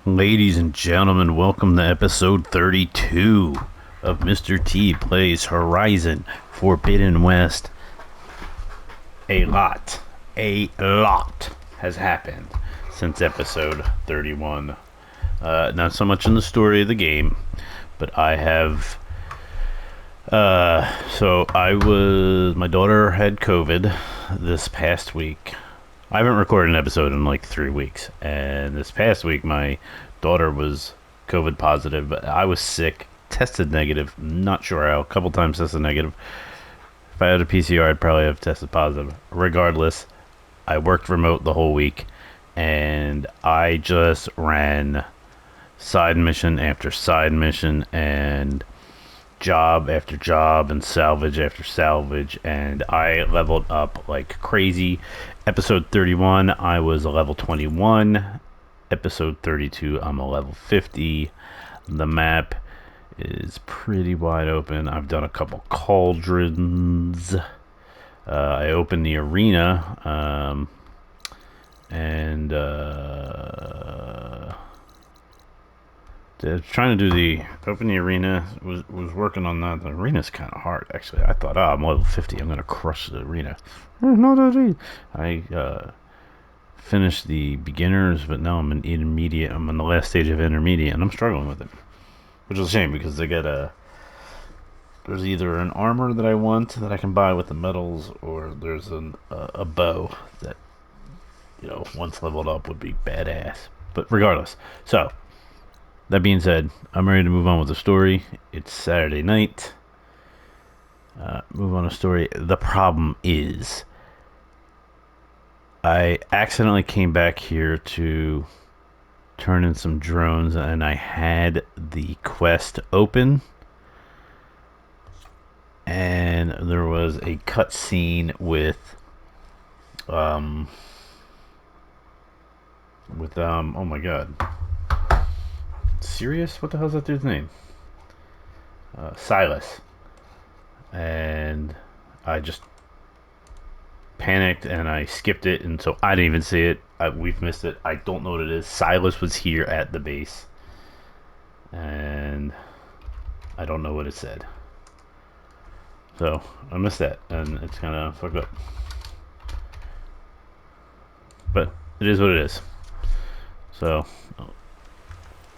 Ladies and gentlemen, welcome to episode 32 of Mr. T Plays Horizon Forbidden West. A lot has happened since episode 31. Not so much in the story of the game, but I have. My daughter had COVID this past week. I haven't recorded an episode in like 3 weeks, and this past week my daughter was COVID positive, but I was sick, tested negative, not sure how, a couple times tested negative. If I had a PCR, I'd probably have tested positive. Regardless, I worked remote the whole week, and I just ran side mission after side mission, and job after job and salvage after salvage, and I leveled up like crazy. Episode 31 I was a level 21. Episode 32 I'm a level 50. The map is pretty wide open. I've done a couple cauldrons. I opened the arena, and trying to do the open the arena, was working on that. The arena's kind of hard, actually. I thought, I'm level 50, I'm gonna crush the arena. No, I finished the beginners, but now I'm in intermediate. I'm in the last stage of intermediate, and I'm struggling with it, which is a shame because they get there's either an armor that I want that I can buy with the medals, or there's a bow that, once leveled up would be badass. But regardless, so that being said, I'm ready to move on with the story. It's Saturday night. Move on to story. The problem is, I accidentally came back here to turn in some drones, and I had the quest open, and there was a cutscene with oh my god, Sirius? What the hell's that dude's name? Silas. And I just panicked and I skipped it, and so I didn't even see it. We've missed it. I don't know what it is. Silas was here at the base, and I don't know what it said. So I missed that, and it's kind of fucked up. But it is what it is. So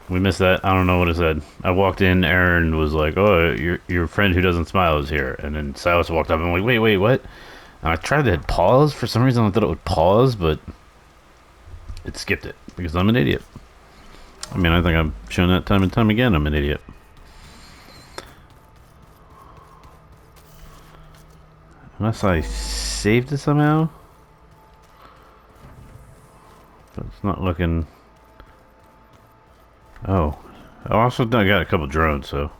we missed that. I don't know what it said. I walked in, Aaron was like, "Oh, your friend who doesn't smile is here." And then Silas walked up, and I'm like, wait, what? And I tried to hit pause. For some reason I thought it would pause, but it skipped it, because I'm an idiot. I mean, I think I've shown that time and time again I'm an idiot. Unless I saved it somehow. But it's not looking... Oh, I also got a couple drones, so,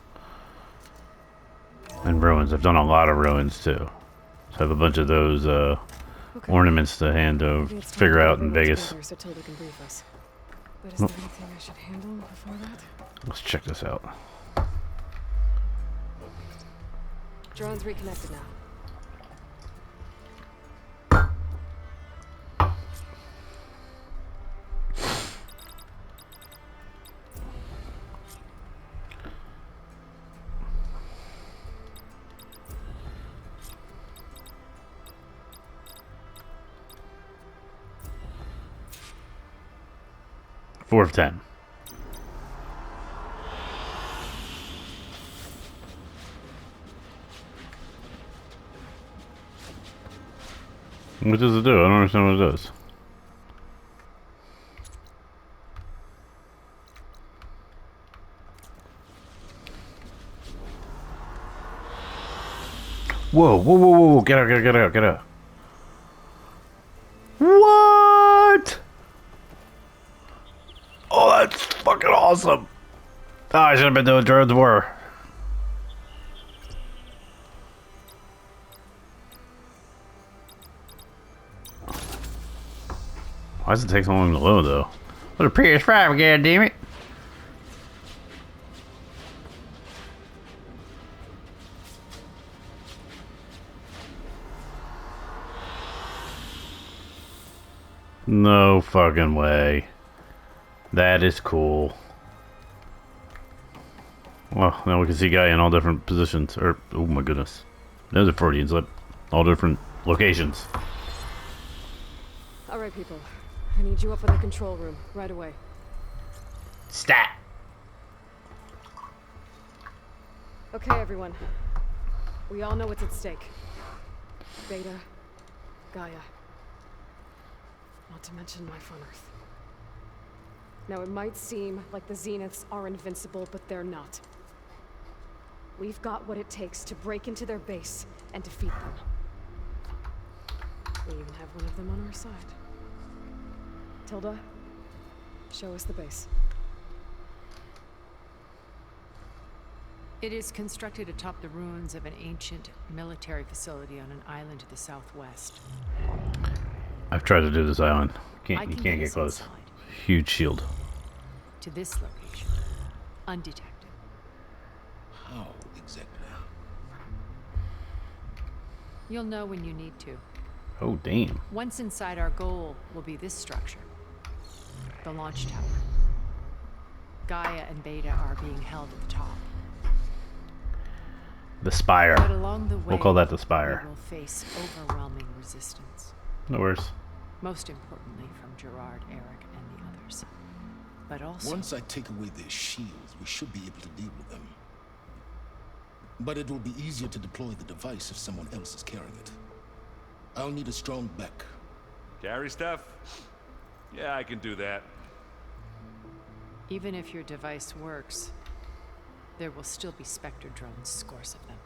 and ruins. I've done a lot of ruins too, so I have a bunch of those ornaments to hand to figure out in Vegas. So Tilda can brief us. But is there anything I should handle before that? Let's check this out. Drone's reconnected now. Four of 10. What does it do? I don't understand what it does. Whoa. Get out. What? Oh, that's fucking awesome. Oh, I should have been doing drones more. Why does it take so long to load, though? What a PS5 again, damn it. No fucking way. That is cool. Well, now we can see Gaia in all different positions. Or, oh my goodness. There's a Freudian slip. All different locations. All right, people. I need you up in the control room right away. Stat! Okay, everyone. We all know what's at stake. Beta, Gaia. Not to mention life on Earth. Now, it might seem like the Zeniths are invincible, but they're not. We've got what it takes to break into their base and defeat them. We even have one of them on our side. Tilda, show us the base. It is constructed atop the ruins of an ancient military facility on an island to the southwest. I've tried to do this island. You I can't can get us close. inside, Huge shield. to this location, undetected. How exactly? You'll know when you need to. Oh, damn. Once inside, our goal will be this structure, the launch tower. Gaia and Beta are being held at the top. The Spire. But along the way, We'll call that the Spire. we will face overwhelming resistance. No worries. Most importantly from Gerard, Eric, and the others. But also... Once I take away their shields, we should be able to deal with them. But it will be easier to deploy the device if someone else is carrying it. I'll need a strong back. Carry stuff? Yeah, I can do that. Even if your device works, there will still be Spectre drones, scores of them.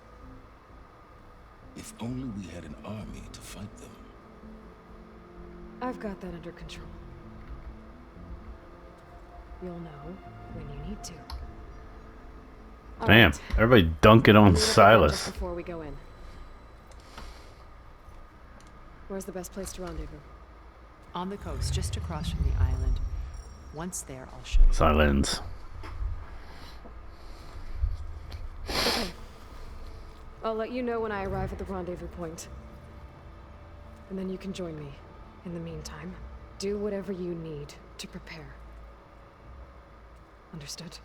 If only we had an army to fight them. I've got that under control. You'll know when you need to. All Damn. right. Everybody dunking I on need to get Silas. just before we go in. Where's the best place to rendezvous? On the coast, just across from the island. Once there, I'll show you. Silence. Okay. I'll let you know when I arrive at the rendezvous point. And then you can join me. In the meantime, do whatever you need to prepare. Understood?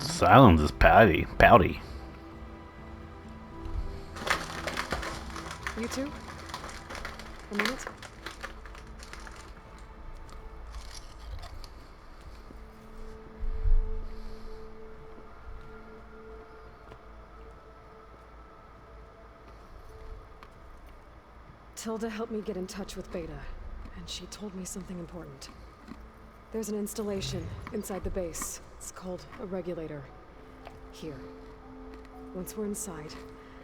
Silence is pouty. You two? A minute? Tilda helped me get in touch with Beta, and she told me something important. There's an installation inside the base. It's called a regulator. Here. Once we're inside,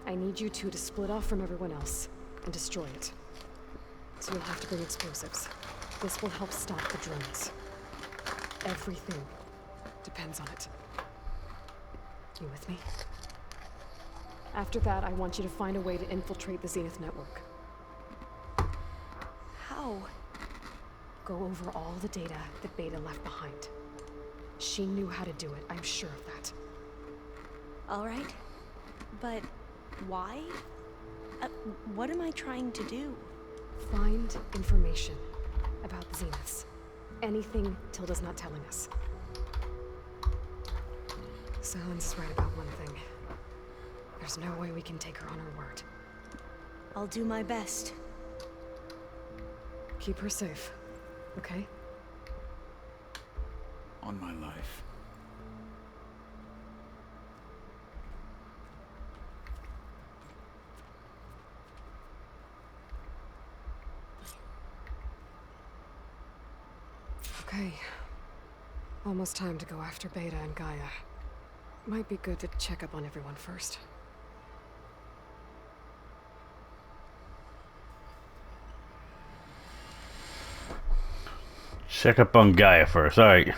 I need you two to split off from everyone else and destroy it. So you'll have to bring explosives. This will help stop the drones. Everything depends on it. You with me? After that, I want you to find a way to infiltrate the Zenith network. How? Go over all the data that Beta left behind. She knew how to do it, I'm sure of that. All right. But why? What am I trying to do? Find information about the Zeniths. Anything Tilda's not telling us. Silence is right about one thing. There's no way we can take her on her word. I'll do my best. Keep her safe, okay? On my life. Okay. Almost time to go after Beta and Gaia. Might be good to check up on everyone first. Check up on Gaia first. Alright.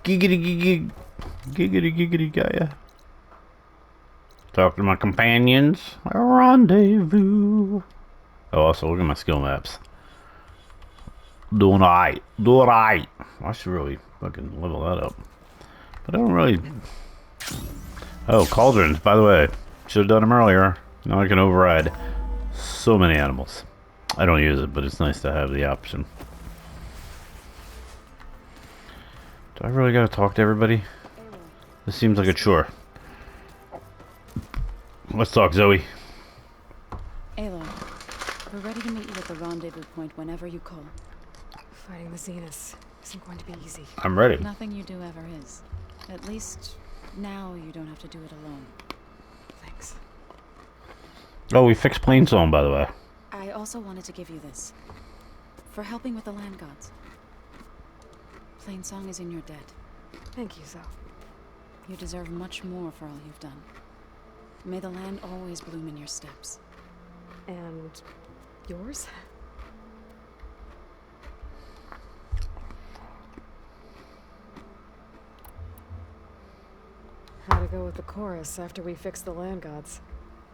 Giggity Gaia. Talk to my companions. A rendezvous. Oh, also, look at my skill maps. Doing alright. I should really fucking level that up. But I don't really... Oh, cauldrons, by the way. Should have done them earlier. Now I can override So many animals. I don't use it, but it's nice to have the option. Do I really gotta talk to everybody? This seems like a chore. Let's talk, Zoe. Aloy, we're ready to meet you at the rendezvous point whenever you call. Fighting the Zeniths isn't going to be easy. I'm ready. Nothing you do ever is. At least, now you don't have to do it alone. Thanks. Oh, we fixed Plainsong, by the way. I also wanted to give you this. For helping with the land gods. Plainsong is in your debt. Thank you, Zoe. You deserve much more for all you've done. May the land always bloom in your steps. And yours? How'd it go with the chorus after we fixed the land gods?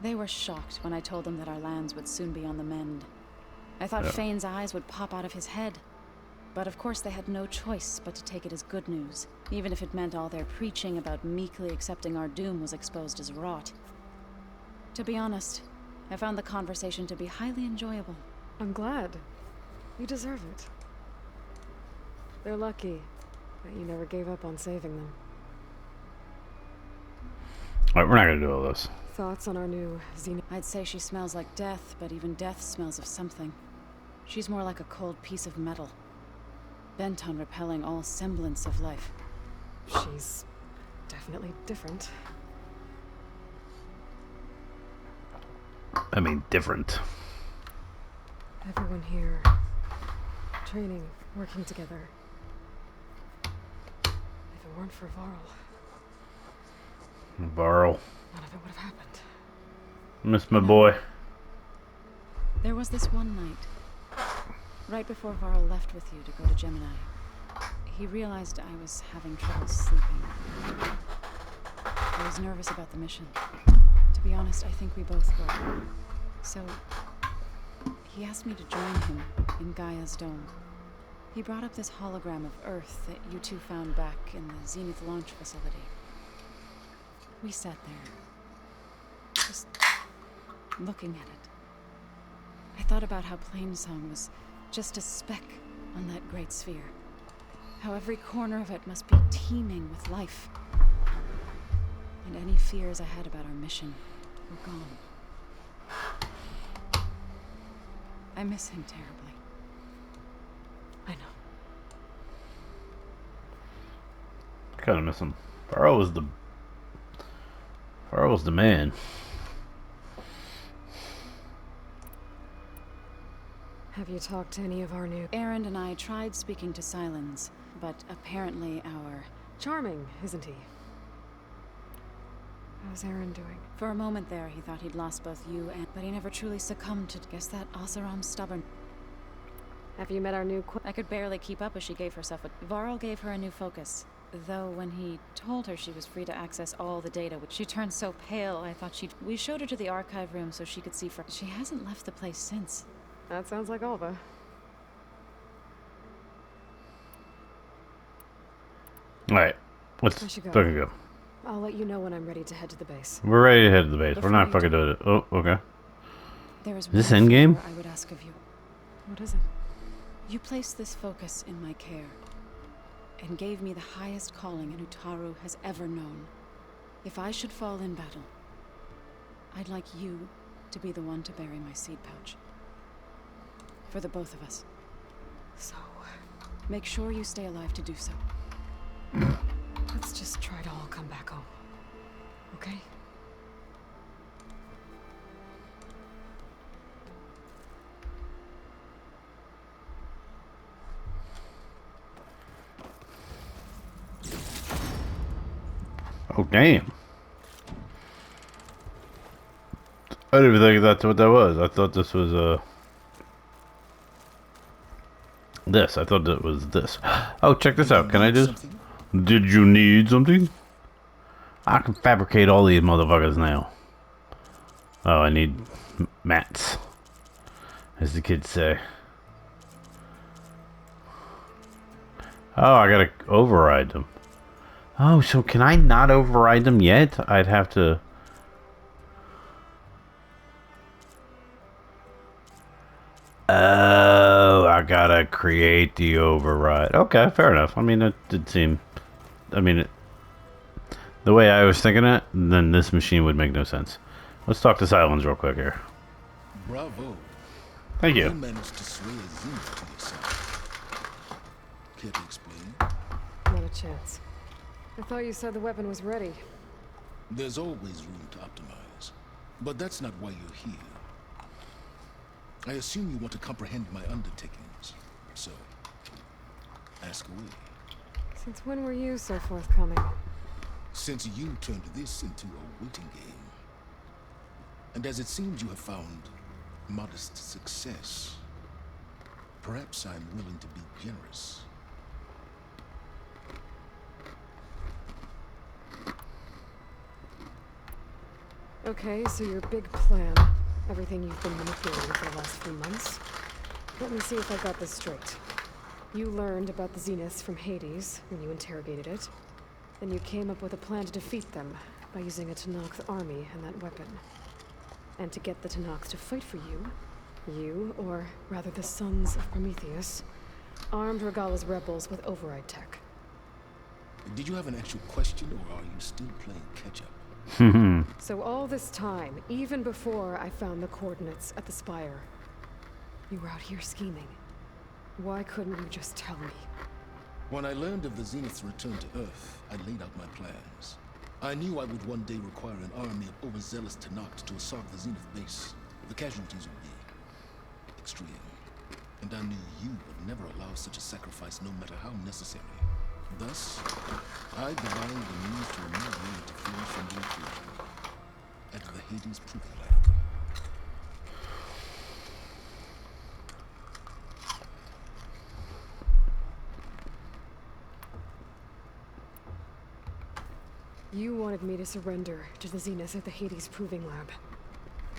They were shocked when I told them that our lands would soon be on the mend. I thought Fane's eyes would pop out of his head. But of course they had no choice but to take it as good news, even if it meant all their preaching about meekly accepting our doom was exposed as rot. To be honest, I found the conversation to be highly enjoyable. I'm glad. You deserve it. They're lucky that you never gave up on saving them. Alright, we're not gonna do all this. Thoughts on our new Zenith? I'd say she smells like death, but even death smells of something. She's more like a cold piece of metal, bent on repelling all semblance of life. She's definitely different. I mean, different. Everyone here, training, working together. If it weren't for Varl. none of it would have happened. Miss my boy. There was this one night, right before Varl left with you to go to Gemini. He realized I was having trouble sleeping. I was nervous about the mission. To be honest, I think we both were. So, he asked me to join him in Gaia's dome. He brought up this hologram of Earth that you two found back in the Zenith launch facility. We sat there, just looking at it. I thought about how Plainsong was just a speck on that great sphere. How every corner of it must be teeming with life. And any fears I had about our mission were gone. I miss him terribly. I know. Kinda miss him. Varl was the man. Have you talked to any of our new... Erend and I tried speaking to Silence, but apparently our... Charming, isn't he? How's Aaron doing? For a moment there, he thought he'd lost both you and... But he never truly succumbed to... Guess that Oseram's stubborn. Have you met our new I could barely keep up as she gave herself a... Varl gave her a new focus. Though when he told her she was free to access all the data, she turned so pale, I thought she'd... We showed her to the archive room so she could see for... She hasn't left the place since. That sounds like Alva. Alright, let's I should go. fucking go. I'll let you know when I'm ready to head to the base. We're ready to head to the base. We're Before not you fucking do- doing it. Oh, okay. There is this one endgame? favor I would ask of you. What is it? You placed this focus in my care, and gave me the highest calling an Utaru has ever known. If I should fall in battle, I'd like you to be the one to bury my seed pouch. For the both of us. So, Make sure you stay alive to do so. let's just try to all come back home. Okay? Oh, damn. I didn't even think that's what that was. I thought this was, this. I thought it was this. Oh, check this out. Can I just... Something? Did you need something? I can fabricate all these motherfuckers now. Oh, I need mats. As the kids say. Oh, I gotta override them. Oh, so can I not override them yet? I'd have to... Oh, I gotta create the override. Okay, fair enough. I mean, it did seem. I mean, the way I was thinking it, then this machine would make no sense. Let's talk to Silence real quick here. Bravo. Thank You you. managed to sway a Zenith to your side. Care to explain? Not a chance. I thought you said the weapon was ready. There's always room to optimize. But that's not why you're here. I assume you want to comprehend my undertakings. So, ask away. Since when were you so forthcoming? Since you turned this into a waiting game. And as it seems you have found modest success, perhaps I'm willing to be generous. Okay, so your big plan, everything you've been manipulating for the last few months. Let me see if I got this straight. You learned about the Zeniths from Hades when you interrogated it. Then you came up with a plan to defeat them by using a Tenakth army and that weapon. And to get the Tenakths to fight for you, or rather the Sons of Prometheus, armed Regalla's rebels with override tech. Did you have an actual question, or are you still playing catch-up? So all this time, even before I found the coordinates at the Spire, you were out here scheming. Why couldn't you just tell me? When I learned of the Zenith's return to Earth, I laid out my plans. I knew I would one day require an army of overzealous Tenakth to assault the Zenith base. The casualties would be extreme. And I knew you would never allow such a sacrifice, no matter how necessary. Thus, I divined the means to remove your interference from the inclusion at the Hades Proving Lab. You wanted me to surrender to the Zeniths at the Hades Proving Lab.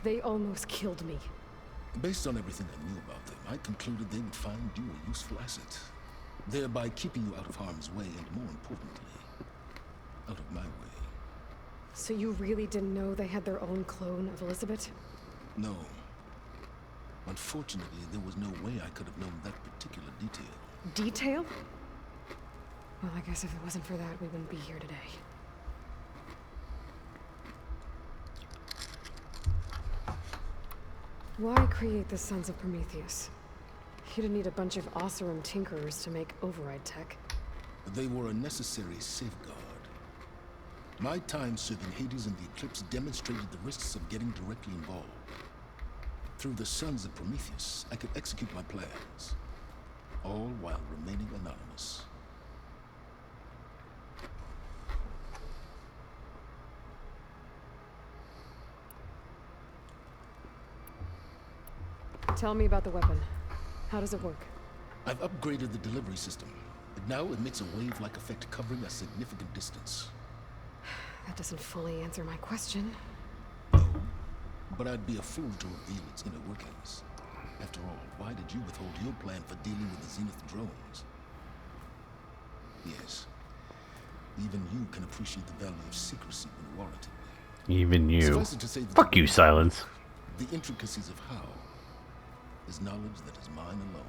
They almost killed me. Based on everything I knew about them, I concluded they would find you a useful asset, thereby keeping you out of harm's way and, more importantly, out of my way. So you really didn't know they had their own clone of Elizabeth? No. Unfortunately, there was no way I could have known that particular detail. Detail? Well, I guess if it wasn't for that, we wouldn't be here today. Why create the Sons of Prometheus? You didn't need a bunch of Oseram tinkerers to make override tech. They were a necessary safeguard. My time serving Hades and the Eclipse demonstrated the risks of getting directly involved. Through the Sons of Prometheus, I could execute my plans, all while remaining anonymous. Tell me about the weapon. How does it work? I've upgraded the delivery system. It now emits a wave-like effect covering a significant distance. That doesn't fully answer my question. No, but I'd be a fool to reveal its inner workings. After all, why did you withhold your plan for dealing with the Zenith drones? Yes, even you can appreciate the value of secrecy when warranted. Even you. Suffice it to say that Fuck you, Silence. the intricacies of how is knowledge that is mine alone.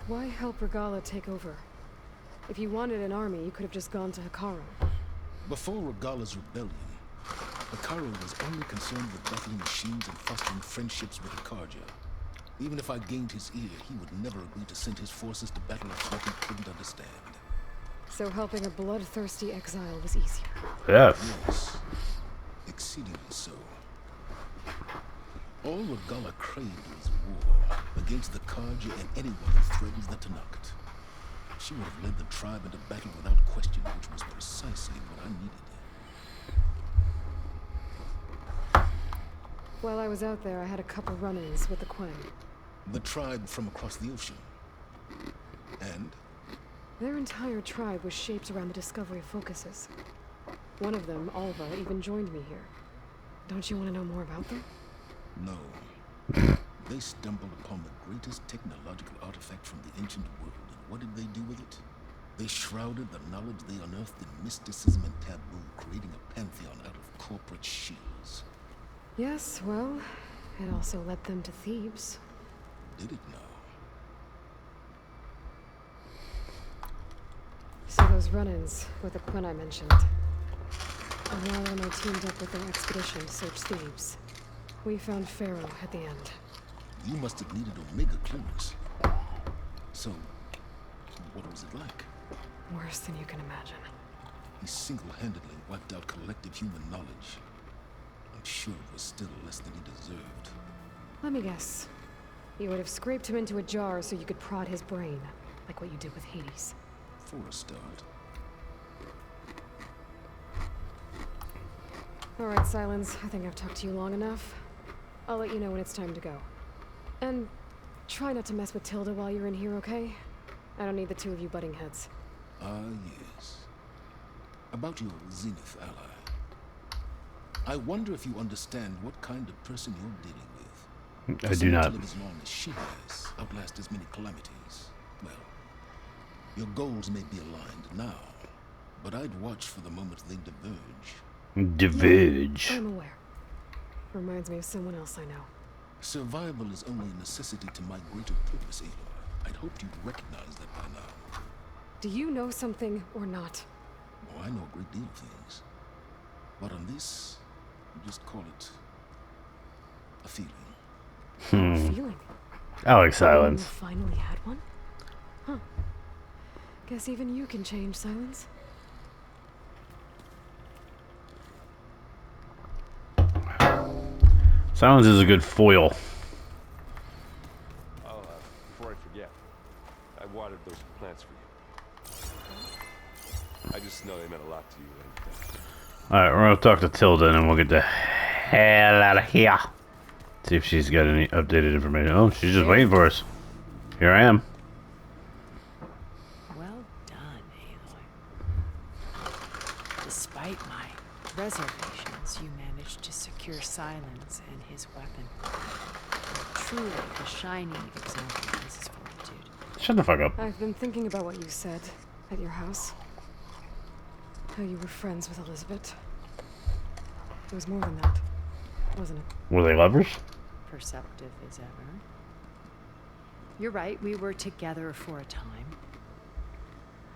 Why help Regalla take over? If you wanted an army, you could have just gone to Hekarro. Before Regalla's rebellion, Hekarro was only concerned with battling machines and fostering friendships with Akarja. Even if I gained his ear, he would never agree to send his forces to battle a threat he couldn't understand. So helping a bloodthirsty exile was easier. Yes. Yes, exceedingly so. All Regalla craved was war against the Karja and anyone who threatens the Tenakth. She would have led the tribe into battle without question, which was precisely what I needed. While I was out there, I had a couple run-ins with the Quen. The tribe from across the ocean. And? Their entire tribe was shaped around the discovery of focuses. One of them, Alva, even joined me here. Don't you want to know more about them? No. They stumbled upon the greatest technological artifact from the ancient world, and what did they do with it? They shrouded the knowledge they unearthed in mysticism and taboo, creating a pantheon out of corporate shields. Yes, well, it also led them to Thebes. Did it now? So those run-ins with the Quen I mentioned. And now when I teamed up with their expedition to search Thebes, we found Pharaoh at the end. You must have needed Omega clearance. So, what was it like? Worse than you can imagine. He single-handedly wiped out collective human knowledge. I'm sure it was still less than he deserved. Let me guess. You would have scraped him into a jar so you could prod his brain, like what you did with Hades. For a start. All right, Silence. I think I've talked to you long enough. I'll let you know when it's time to go. And try not to mess with Tilda while you're in here, okay? I don't need the two of you butting heads. Ah, yes. About your Zenith ally. I wonder if you understand what kind of person you're dealing with. I do not. To live as long as she has, outlast as many calamities. Well, your goals may be aligned now, but I'd watch for the moment they diverge. Diverge. I'm aware. Reminds me of someone else I know. Survival is only a necessity to my greater purpose, Aloy. I'd hoped you'd recognize that by now. Do you know something or not? Oh, I know a great deal of things. But on this, you just call it a feeling. Feeling? Alex You Silence. finally had one? Huh. Guess even you can change, Silence. Silence is a good foil. Oh, before I forget, I watered those plants for you. I just know they meant a lot to you. And, Alright, we're gonna talk to Tilda and then we'll get the hell out of here. See if she's got any updated information. Oh, she's just waiting for us. Here I am. Well done, Aloy. Despite my reservations, you managed to secure Silence and his weapon. Truly a shining example of Mrs. Fortitude. Shut the fuck up. I've been thinking about what you said at your house. How you were friends with Elizabeth. It was more than that, wasn't it? Were they lovers? Perceptive as ever. You're right, we were together for a time.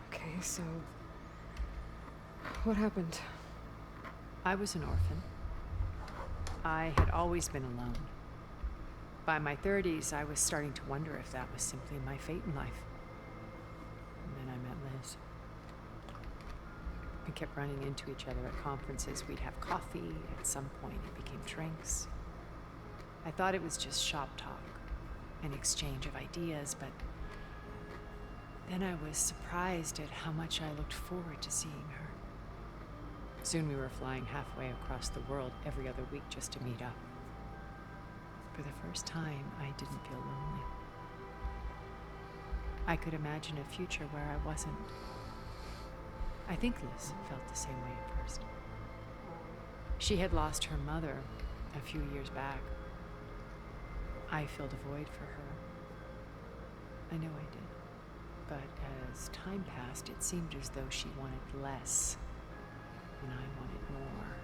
Okay, so... what happened? I was an orphan. I had always been alone. By my 30s, I was starting to wonder if that was simply my fate in life. And then I met Liz. We kept running into each other at conferences. We'd have coffee. At some point, it became drinks. I thought it was just shop talk, an exchange of ideas, but then I was surprised at how much I looked forward to seeing her. Soon we were flying halfway across the world every other week just to meet up. For the first time, I didn't feel lonely. I could imagine a future where I wasn't. I think Liz felt the same way at first. She had lost her mother a few years back. I filled a void for her. I know I did. But as time passed, it seemed as though she wanted less, and I wanted more.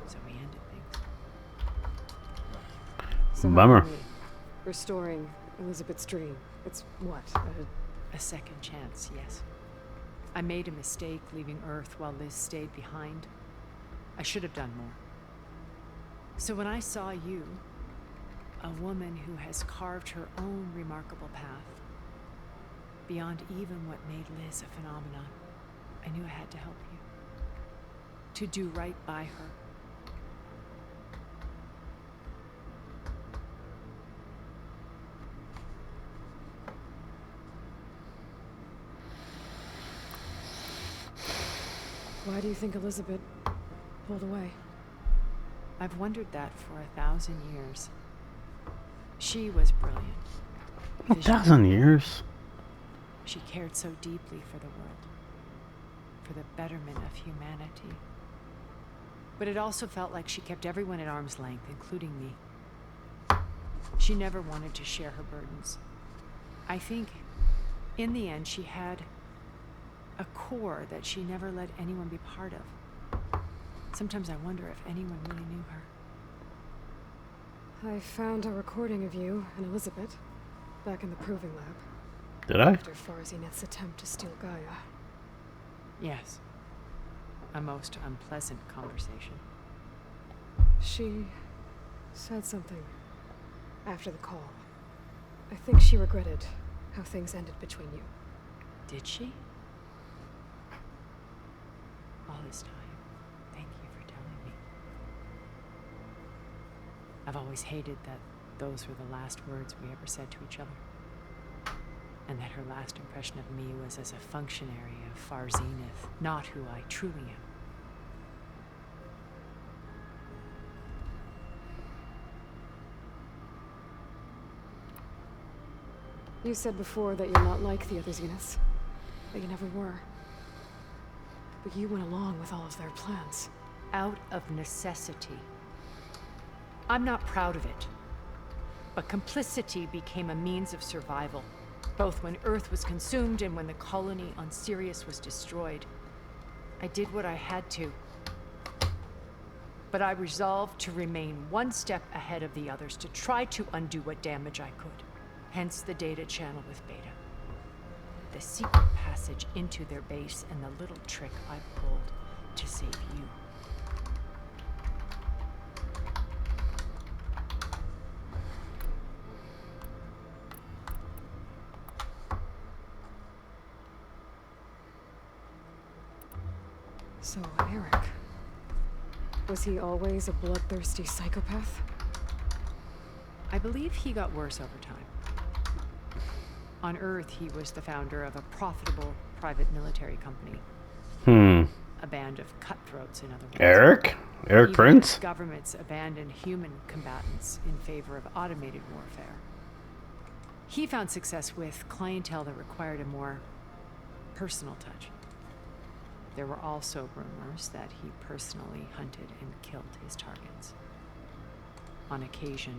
And so we ended things. So how Bummer. can we- Restoring Elizabeth's dream. It's what? A second chance, yes. I made a mistake leaving Earth while Liz stayed behind. I should have done more. So when I saw you, a woman who has carved her own remarkable path, beyond even what made Liz a phenomenon, I knew I had to help you. To do right by her. Why do you think Elizabeth pulled away? I've wondered that for 1,000 years. She was brilliant. 1,000 years? She cared so deeply for the world, for the betterment of humanity. But it also felt like she kept everyone at arm's length, including me. She never wanted to share her burdens. I think In the end, she had a core that she never let anyone be part of. Sometimes I wonder if anyone really knew her. I found a recording of you and Elizabeth back in the proving lab Did I? after Farzineth's attempt to steal Gaia. Yes. A most unpleasant conversation. She said something after the call. I think she regretted how things ended between you. Did she? All this time, thank you for telling me. I've always hated that those were the last words we ever said to each other. And that her last impression of me was as a functionary of Far Zenith, not who I truly am. You said before that you're not like the other Zeniths. That you never were. But you went along with all of their plans. Out of necessity. I'm not proud of it. But complicity became a means of survival, both when Earth was consumed and when the colony on Sirius was destroyed. I did what I had to. But I resolved to remain one step ahead of the others, to try to undo what damage I could. Hence the data channel with Beta. The secret passage into their base and the little trick I pulled to save you. So, Eric. Was he always a bloodthirsty psychopath? I believe he got worse over time. On Earth, he was the founder of a profitable private military company. A band of cutthroats, in other words. Eric? Eric Even Prince? as governments abandoned human combatants in favor of automated warfare. He found success with clientele that required a more personal touch. There were also rumors that he personally hunted and killed his targets. On occasion,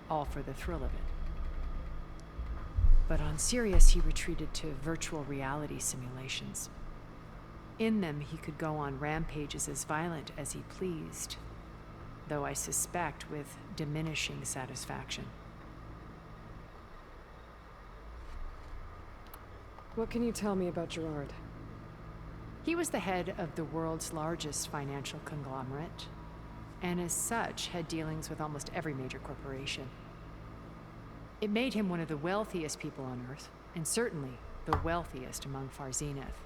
all for the thrill of it. But on Sirius, he retreated to virtual reality simulations. In them, he could go on rampages as violent as he pleased, though I suspect with diminishing satisfaction. What can you tell me about Gerard? He was the head of the world's largest financial conglomerate, and as such, had dealings with almost every major corporation. It made him one of the wealthiest people on Earth, and certainly the wealthiest among Far Zenith.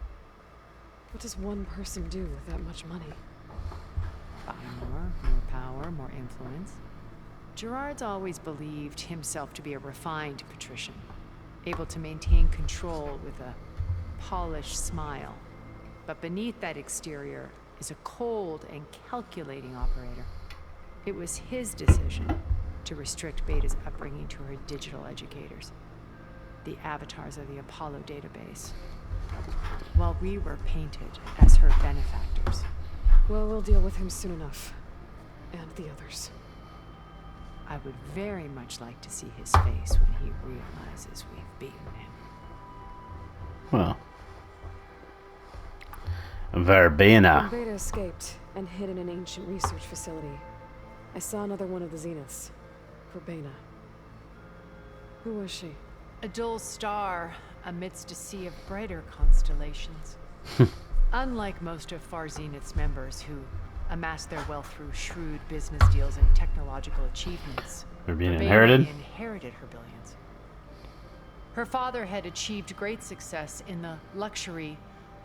What does one person do with that much money? Buy more power, more influence. Gerard's always believed himself to be a refined patrician, able to maintain control with a polished smile. But beneath that exterior is a cold and calculating operator. It was his decision to restrict Beta's upbringing to her digital educators, the avatars of the Apollo database, while we were painted as her benefactors. Well, we'll deal with him soon enough. And the others. I would very much like to see his face when he realizes we've beaten him. Well. Verbena. When Beta escaped and hid in an ancient research facility, I saw another one of the Zeniths. Verbena. Who was she? A dull star amidst a sea of brighter constellations. Unlike most of Far Zenith's members who amassed their wealth through shrewd business deals and technological achievements, Verbena Verbena inherited? inherited her billions. Her father had achieved great success in the luxury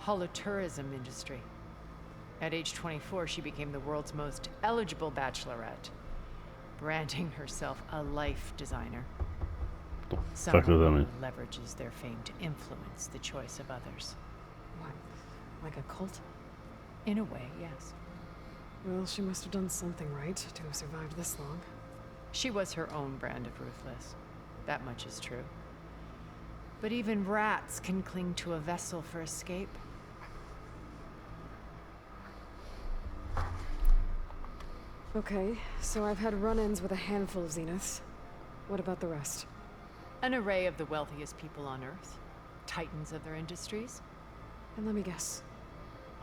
holotourism industry. At age 24, she became the world's most eligible bachelorette, branding herself a life designer. Fuck with Someone them. who leverages their fame to influence the choice of others. What? Like a cult? In a way, yes. Well, she must have done something right to have survived this long. She was her own brand of ruthless. That much is true. But even rats can cling to a vessel for escape. Okay, so I've had run-ins with a handful of Zeniths. What about the rest? An array of the wealthiest people on Earth. titans of their industries. And let me guess,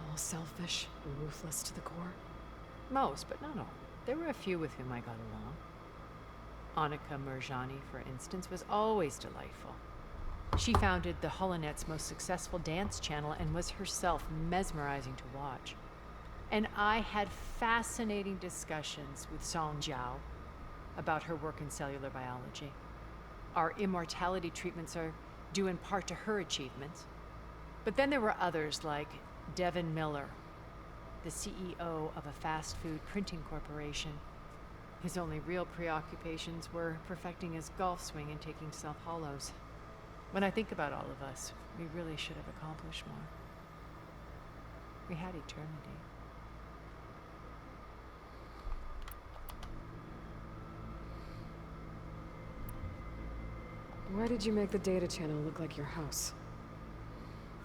all selfish and ruthless to the core? Most, but not all. There were a few with whom I got along. Annika Murjani, for instance, was always delightful. She founded the Holonet's most successful dance channel and was herself mesmerizing to watch. And I had fascinating discussions with Song Jiao about her work in cellular biology. Our immortality treatments are due in part to her achievements. But then there were others like Devin Miller, the CEO of a fast food printing corporation. His only real preoccupations were perfecting his golf swing and taking self-hollows. When I think about all of us, we really should have accomplished more. We had eternity. Why did you make the data channel look like your house?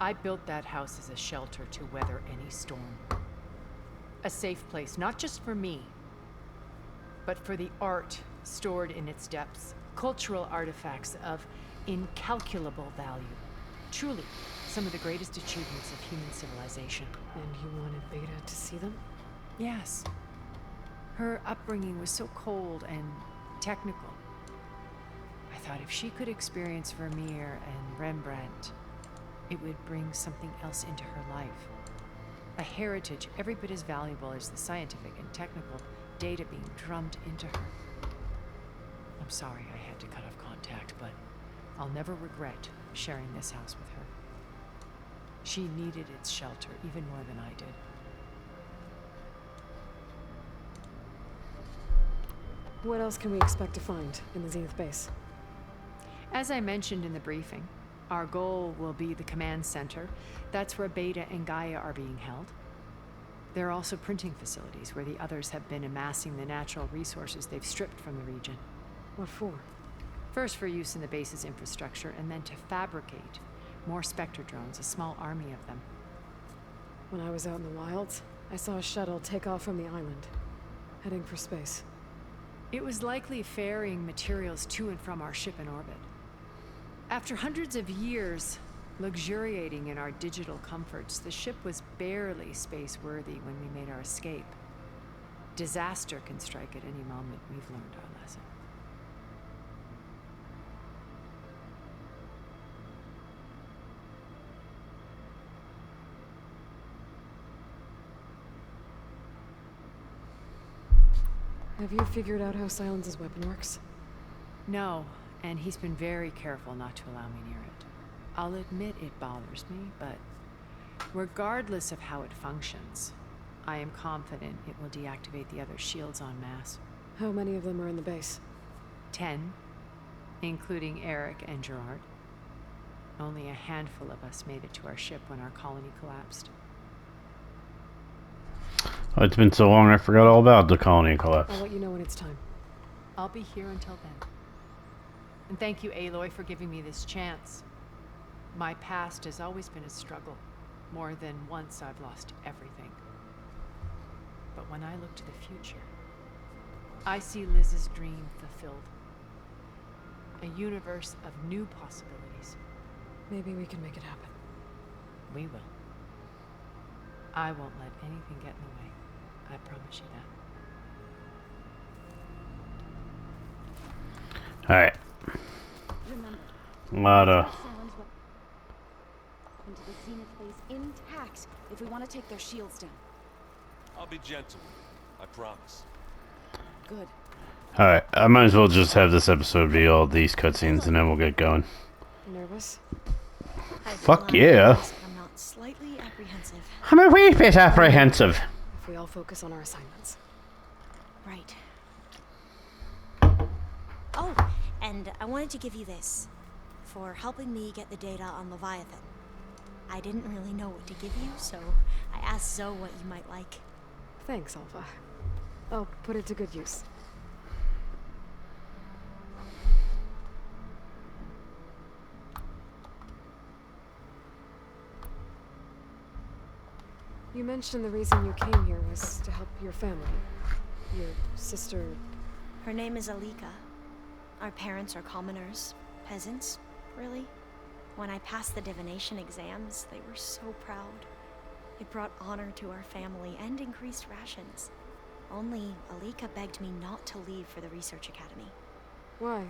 I built that house as a shelter to weather any storm. A safe place, not just for me, but for the art stored in its depths, cultural artifacts of incalculable value. Truly, some of the greatest achievements of human civilization. And you wanted Beta to see them? Yes. Her upbringing was so cold and technical. I thought if she could experience Vermeer and Rembrandt, it would bring something else into her life. A heritage every bit as valuable as the scientific and technical data being drummed into her. I'm sorry I had to cut off contact, but I'll never regret sharing this house with her. She needed its shelter even more than I did. What else can we expect to find in the Zenith base? As I mentioned in the briefing, our goal will be the command center. That's where Beta and Gaia are being held. There are also printing facilities where the others have been amassing the natural resources they've stripped from the region. What for? First for use in the base's infrastructure, and then to fabricate more Spectre drones, a small army of them. When I was out in the wilds, I saw a shuttle take off from the island, heading for space. It was likely ferrying materials to and from our ship in orbit. After hundreds of years luxuriating in our digital comforts, the ship was barely space-worthy when we made our escape. Disaster can strike at any moment. We've learned our lesson. Have you figured out how Silenz's weapon works? No, and he's been very careful not to allow me near it. I'll admit it bothers me, but regardless of how it functions, I am confident it will deactivate the other shields en masse. How many of them are in the base? 10, including Eric and Gerard. Only a handful of us made it to our ship when our colony collapsed. Oh, it's been so long I forgot all about the colony collapse. I'll let you know when it's time. I'll be here until then. And thank you, Aloy, for giving me this chance. My past has always been a struggle. More than once I've lost everything. But when I look to the future, I see Liz's dream fulfilled. A universe of new possibilities. Maybe we can make it happen. We will. I won't let anything get in the way. I promise you that. Alright. Remember, A lot of... Silence into the Zenith base intact if we want to take their shields down. I'll be gentle. I promise. Good. Alright, I might as well just have this episode be all these cutscenes and then we'll get going. Nervous? Fuck yeah. I'm not slightly apprehensive. I'm a wee bit apprehensive. If we all focus on our assignments. Right. Oh, and I wanted to give you this for helping me get the data on Leviathan. I didn't really know what to give you, so I asked Zoe what you might like. Thanks, Alpha. I'll put it to good use. You mentioned the reason you came here was to help your family. Your sister... Her name is Alika. Our parents are commoners. Peasants, really. When I passed the divination exams, they were so proud. It brought honor to our family and increased rations. Only Alika begged me not to leave for the research academy. Why?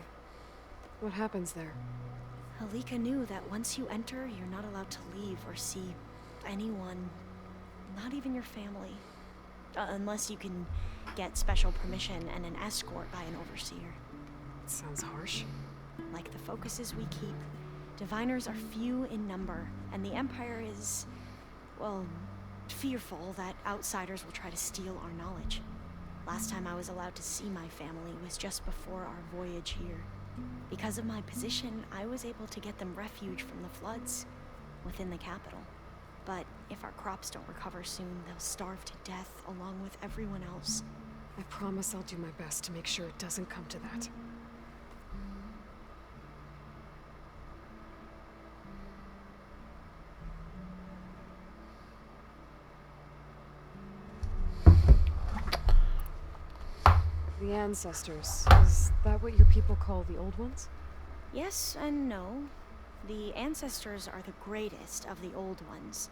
What happens there? Alika knew that once you enter, you're not allowed to leave or see anyone, not even your family. Unless you can get special permission and an escort by an overseer. It sounds harsh. Like the focuses we keep, diviners are few in number, and the Empire is, well, fearful that outsiders will try to steal our knowledge. Last time I was allowed to see my family was just before our voyage here. Because of my position, I was able to get them refuge from the floods within the capital. But if our crops don't recover soon, they'll starve to death along with everyone else. I promise I'll do my best to make sure it doesn't come to that. The ancestors, is that what your people call the old ones? Yes and no. The ancestors are the greatest of the old ones.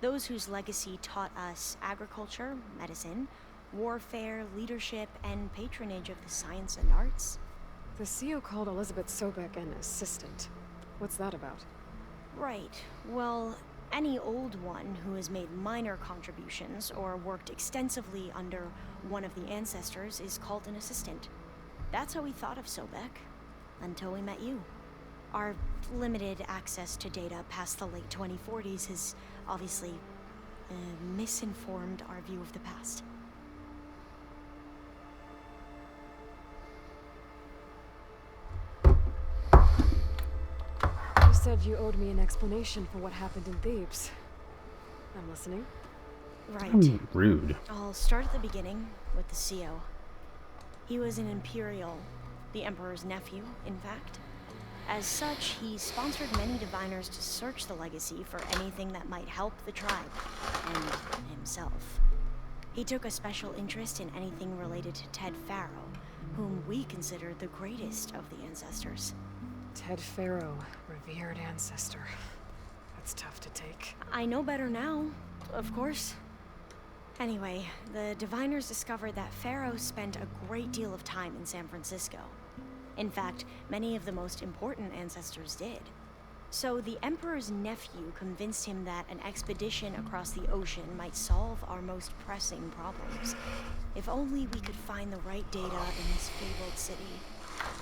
Those whose legacy taught us agriculture, medicine, warfare, leadership, and patronage of the science and arts. The CEO called Elizabeth Sobek an assistant. What's that about? Right. Well, any old one who has made minor contributions or worked extensively under one of the ancestors is called an assistant. That's how we thought of Sobek, until we met you. Our limited access to data past the late 2040s has obviously misinformed our view of the past. You said you owed me an explanation for what happened in Thebes. I'm listening. Right. Rude. I'll start at the beginning with the CEO. He was an Imperial, the Emperor's nephew, in fact. As such, he sponsored many diviners to search the legacy for anything that might help the tribe, and himself. He took a special interest in anything related to Ted Faro, whom we considered the greatest of the ancestors. Ted Faro, revered ancestor. That's tough to take. I know better now, of course. Anyway, the diviners discovered that Faro spent a great deal of time in San Francisco. In fact, many of the most important ancestors did. So the Emperor's nephew convinced him that an expedition across the ocean might solve our most pressing problems. If only we could find the right data in this fabled city.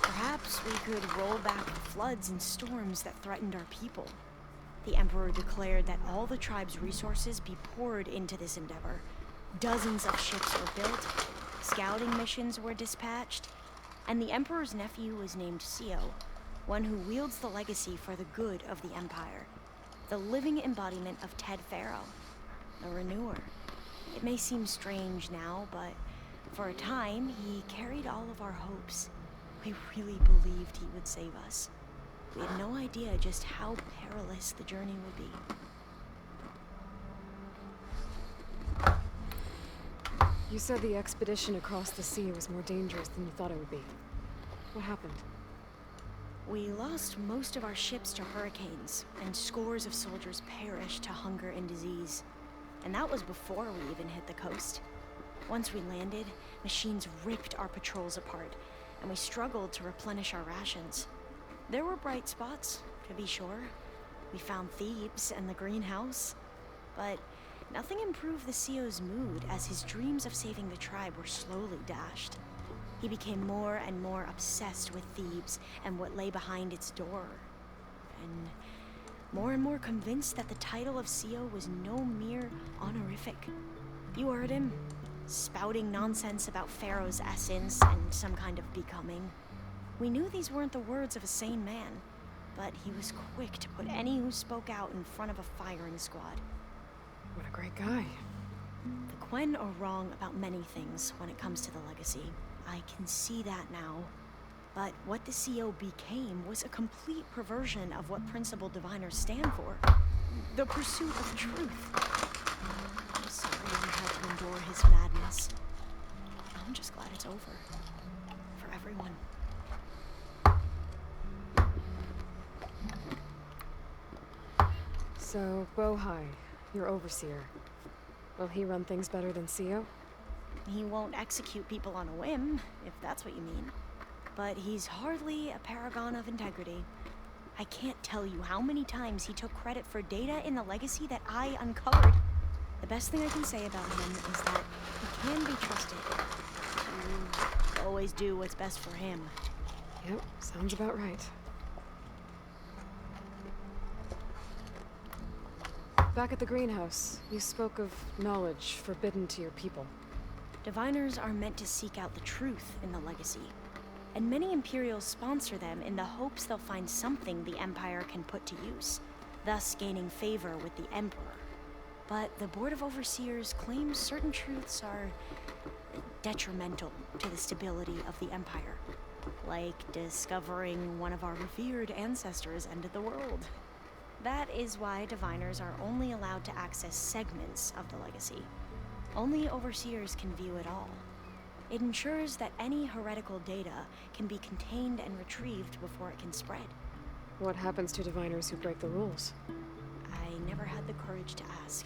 Perhaps we could roll back the floods and storms that threatened our people. The Emperor declared that all the tribe's resources be poured into this endeavor. Dozens of ships were built, scouting missions were dispatched, and the Emperor's nephew was named CEO, one who wields the legacy for the good of the Empire, the living embodiment of Ted Faro, a renewer. It may seem strange now, but for a time, he carried all of our hopes. We really believed he would save us. We had no idea just how perilous the journey would be. You said the expedition across the sea was more dangerous than you thought it would be. What happened? We lost most of our ships to hurricanes, and scores of soldiers perished to hunger and disease. And that was before we even hit the coast. Once we landed, machines ripped our patrols apart, and we struggled to replenish our rations. There were bright spots, to be sure. We found Thebes and the greenhouse, but nothing improved the CEO's mood as his dreams of saving the tribe were slowly dashed. He became more and more obsessed with Thebes and what lay behind its door, and more convinced that the title of CEO was no mere honorific. You heard him, spouting nonsense about Pharaoh's essence and some kind of becoming. We knew these weren't the words of a sane man, but he was quick to put any who spoke out in front of a firing squad. What a great guy. The Quen are wrong about many things when it comes to the legacy. I can see that now. But what the CEO became was a complete perversion of what principled diviners stand for. The pursuit of truth. I'm sorry you had to endure his madness. I'm just glad it's over. For everyone. So, Bohai, your overseer. Will he run things better than Sio? He won't execute people on a whim, if that's what you mean. But he's hardly a paragon of integrity. I can't tell you how many times he took credit for data in the legacy that I uncovered. The best thing I can say about him is that he can be trusted. You always do what's best for him. Yep, sounds about right. Back at the greenhouse, you spoke of knowledge forbidden to your people. Diviners are meant to seek out the truth in the legacy, and many Imperials sponsor them in the hopes they'll find something the Empire can put to use, thus gaining favor with the Emperor. But the Board of Overseers claims certain truths are detrimental to the stability of the Empire, like discovering one of our revered ancestors ended the world. That is why Diviners are only allowed to access segments of the legacy. Only Overseers can view it all. It ensures that any heretical data can be contained and retrieved before it can spread. What happens to Diviners who break the rules? I never had the courage to ask.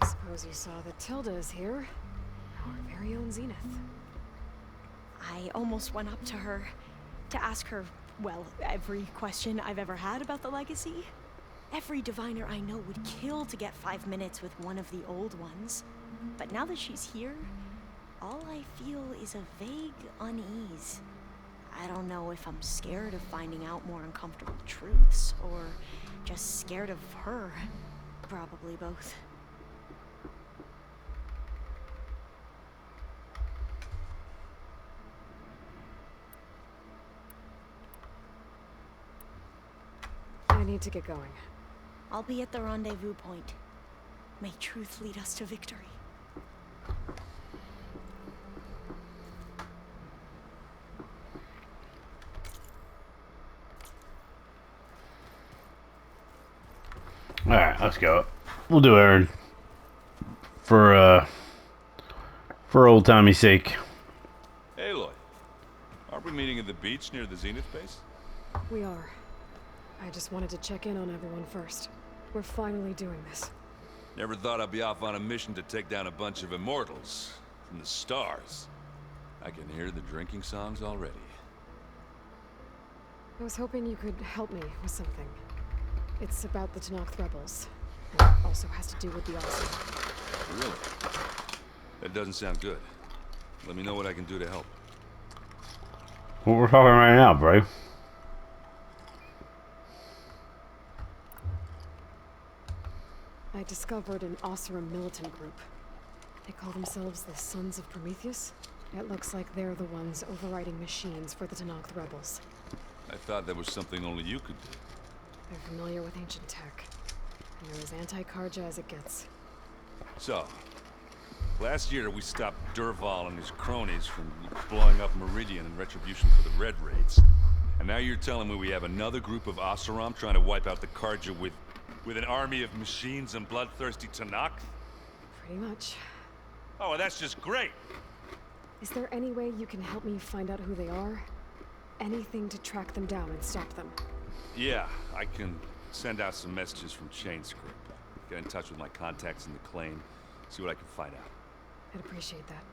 I suppose you saw that Tilda is here. Our very own Zenith. I almost went up to her to ask her, well, every question I've ever had about the legacy. Every diviner I know would kill to get 5 minutes with one of the old ones. But now that she's here, all I feel is a vague unease. I don't know if I'm scared of finding out more uncomfortable truths, or just scared of her. Probably both. I need to get going. I'll be at the rendezvous point. May truth lead us to victory. Alright, let's go. We'll do Aaron. For old Tommy's sake. Hey, Aloy. Aren't we meeting at the beach near the Zenith base? We are. I just wanted to check in on everyone first. We're finally doing this. Never thought I'd be off on a mission to take down a bunch of immortals from the stars. I can hear the drinking songs already. I was hoping you could help me with something. It's about the Tenakth rebels. And it also has to do with the Odyssey. Really? That doesn't sound good. Let me know what I can do to help. What we're talking right now, bro. I discovered an Oseram militant group. They call themselves the Sons of Prometheus. It looks like they're the ones overriding machines for the Tenakth rebels. I thought that was something only you could do. They're familiar with ancient tech. And they're as anti-Karja as it gets. So, last year we stopped Durval and his cronies from blowing up Meridian in retribution for the Red Raids. And now you're telling me we have another group of Oseram trying to wipe out the Karja with an army of machines and bloodthirsty Tenakth? Pretty much. Oh, well, that's just great! Is there any way you can help me find out who they are? Anything to track them down and stop them. Yeah, I can send out some messages from Chainscript. Get in touch with my contacts in the claim, see what I can find out. I'd appreciate that.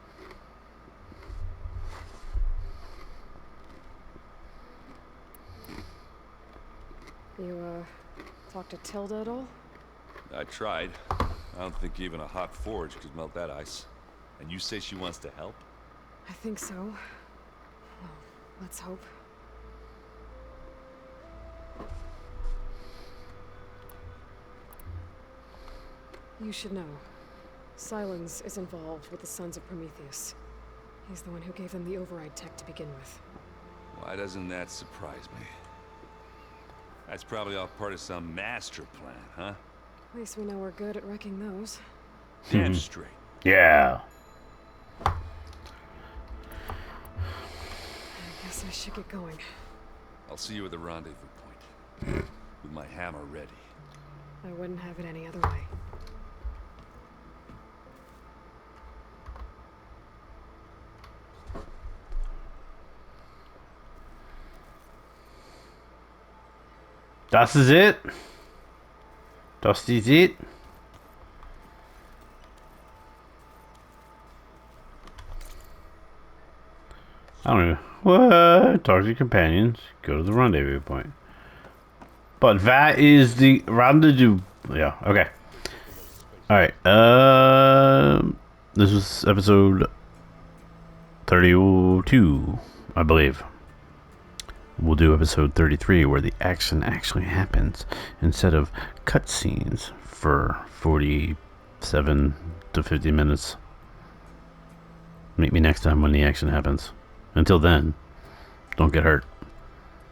You, talk to Tilda at all? I tried. I don't think even a hot forge could melt that ice. And you say she wants to help? I think so. Well, let's hope. You should know. Sylens is involved with the Sons of Prometheus. He's the one who gave them the override tech to begin with. Why doesn't that surprise me? That's probably all part of some master plan, huh? At least we know we're good at wrecking those. Damn straight. Yeah. I guess I should get going. I'll see you at the rendezvous point. With my hammer ready. I wouldn't have it any other way. Das is it. Das is it. I don't know. What? Talk to your companions. Go to the rendezvous point. But that is the rendezvous. Yeah. Okay. All right. This was episode 32, I believe. We'll do episode 33 where the action actually happens instead of cutscenes for 47 to 50 minutes. Meet me next time when the action happens. Until then, don't get hurt.